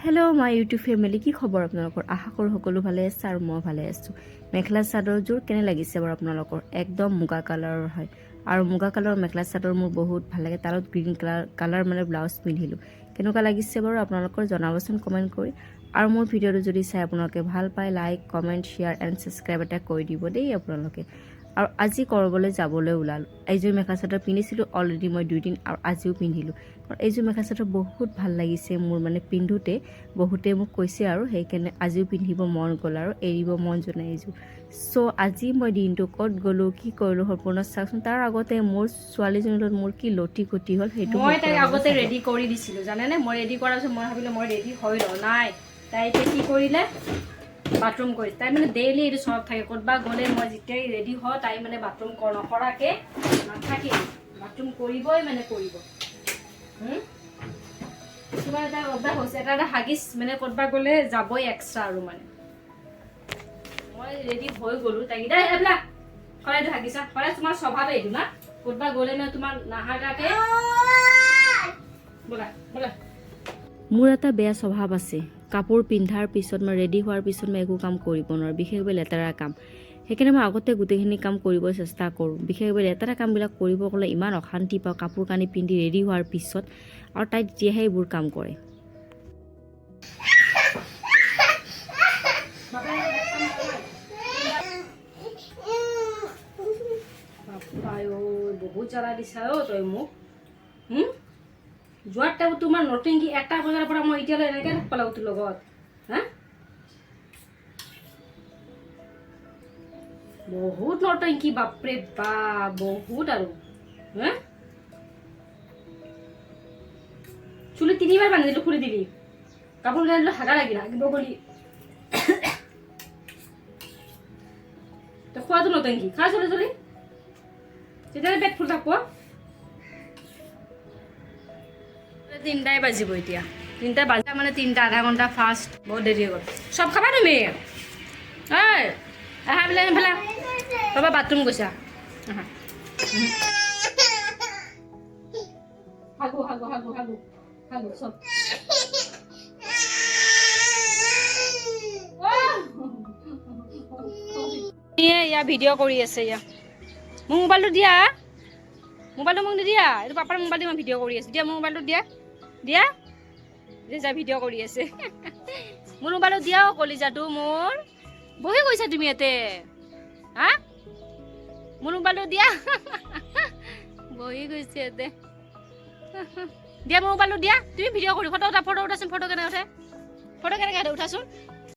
hello my YouTube family की खबर आपनलोকৰ আশা কৰো সকলো ভালে আছে আৰু মই ভালে আছো মেখেলা চাদৰ জোৰ কেনে লাগিছে বাৰু আপোনালোকৰ একদম মুগা কালাৰৰ হয় আৰু মুগা কালাৰৰ মেখেলা চাদৰ মোৰ বহুত ভাল লাগে তালত গ্ৰীন কালাৰ মানে ব্লাউজ পিন্ধিলো কেনেকুৱা লাগিছে বাৰু আপোনালোকৰ জনাবচোন কমেন্ট কৰি আৰু মোৰ ভিডিঅটো যদি চাই আপোনালোকে ভাল পায় like comment share and subscribe এটা কৰি দিব দেই আপোনালোকে আৰু আজি কৰবলৈ যাবলৈ ওলালো এইযোৰ মেখেলা চাদৰ পিন্ধিছিলো অলৰেডি মই 2 দিন আৰু আজিও পিন্ধিলো আৰু এইযোৰ মেখেলা চাদৰ বহুত ভাল লাগিছে মোৰ মানে পিন্ধুতে বহুতে মোক কৈছে আৰু সেইকাৰণে আজিও পিন্ধিব মন গ'ল আৰু এৰিব মন জনাই এইযোৰ সো আজি মই দিনটো কত গলো কি কৰিলো সম্পূৰ্ণ চাওকচোন তাৰ আগতে মোৰ ছোৱালীজনীৰ মোৰ কি লটি কটি হল সেইটো মই তাই আগতে ৰেডি কৰি দিছিলো জানেনে মই ৰেডি কৰাৰ পিছত মই ভাবিলো মই ৰেডি হৈ ৰ নাই তাই কি কৰিলে বাথৰুম কৰি তাই মানে ডেইলি এটো সব থাকে কতবা গলে মই যেতিয়াই ৰেডি হ তাই মানে বাথৰুম নকৰাকে নাথাকে বাথৰুম কৰিবই মানে কৰিব তোমাৰ এটা অভ্যাস হৈছে এটা হাগিছ মানে কতবা গলে যাবই এক্সট্ৰা আৰু মানে মই ৰেডি হৈ গলো তাই দে এবলা কৰাই হাগিছা কৰাই তোমাৰ স্বভাৱে এইটো না কতবা গলে মানে তোমাৰ নাহাগাকে বলা বলা মোৰ এটা বেয়া স্বভাৱ আছে কাপোৰ পিন্ধাৰ পিছত মই ৰেডি হোৱাৰ পিছত মই একো কাম কৰিব নোৱাৰো বিশেষকৈ লেতেৰা কাম সেইকাৰণে মই আগতে গোটেইখিনি কাম কৰিব চেষ্টা কৰো বিশেষকৈ লেতেৰা কামবিলাক কৰিব গলে ইমান অশান্তি পাওঁ কাপোৰ কানি পিন্ধি ৰেডি হোৱাৰ পিছত আৰু তাই যেহে এইবোৰ কাম কৰে বহুত জ্বালা দিছা তই মোক যোৱাটা তোমাৰ নটিংকি এটা বজাৰ পৰা মই এতিয়ালৈ এনেকৈ পালাও তোৰ লগত হা বহুত নটিংকি বাপৰে বা বহুত আৰু হা চুলি 3 বাৰ বান্ধি দিলো খুলি দিলি কাপোৰ গাড়িলো হাগা লাগিল হাগিব গলি তো খোৱাটো নটিংকি খা চলি চলি তেতিয়া পেট ফুল থাকব 3টাই বাজিব এতিয়া 3টা বাজা মানে 3টা আধা ঘন্টা ফাস্ট বহুত দেৰি হৈ গ'ল সব খাবা তুমি এই আহা বেলা ফেলা বাবা বাথৰুম গৈছা হাগু হাগু হাগু হাগু হাগু সব ইয়া ভিডিঅ' কৰি আছে ইয়া মোৰ মোবাইলটো দিয়া মোবাইলটো মোক নিদিয়া এইটো পাপাৰ মোবাইলটো মই ভিডিঅ' কৰি আছো দিয়া মোৰ মোবাইলটো দিয়া দিয়া যা ভিডিঅ' কৰি আছে মোৰ মোবাইলটো দিয়া কলিজাটো মোৰ বহি গৈছা তুমি ইয়াতে হা মোৰ মোবাইলটো দিয়া বহি গৈছে ইয়াতে দিয়া মোৰ মোবাইলটো দিয়া তুমি ভিডিঅ' কৰি ফটো উঠাচোন ফটো কেনেকৈ উঠে উঠাচোন